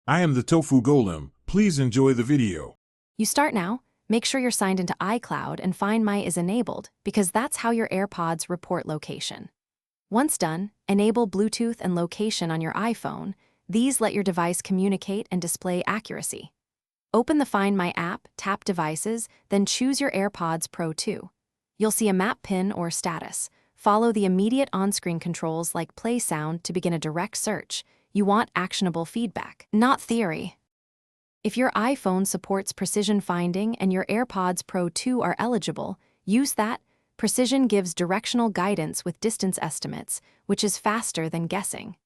I am the Tofu Golem. Please enjoy the video. You start now. Make sure you're signed into iCloud and Find My is enabled because that's how your AirPods report location. Once done, enable Bluetooth and location on your iPhone. These let your device communicate and display accuracy. Open the Find My app, tap Devices, then choose your AirPods Pro 2. You'll see a map pin or status. Follow the immediate on-screen controls like play sound to begin a direct search. You want actionable feedback, not theory. If your iPhone supports precision finding and your AirPods Pro 2 are eligible, use that. Precision gives directional guidance with distance estimates, which is faster than guessing.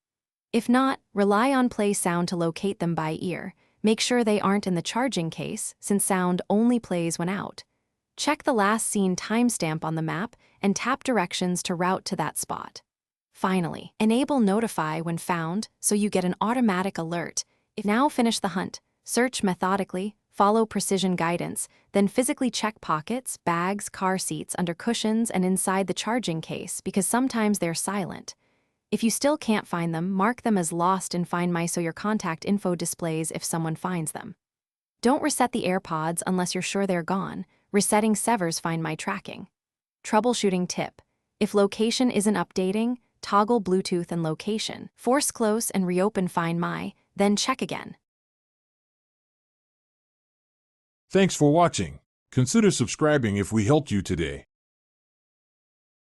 If not, rely on play sound to locate them by ear. Make sure they aren't in the charging case, since sound only plays when out. Check the last seen timestamp on the map and tap directions to route to that spot. Finally, enable Notify when found so you get an automatic alert. Now finish the hunt. Search methodically, follow precision guidance, then physically check pockets, bags, car seats, under cushions, and inside the charging case because sometimes they're silent. If you still can't find them, mark them as lost in Find My so your contact info displays if someone finds them. Don't reset the AirPods unless you're sure they're gone. Resetting severs Find My tracking. Troubleshooting tip. If location isn't updating, toggle Bluetooth and location. Force close and reopen Find My, then check again. Thanks for watching. Consider subscribing if we helped you today.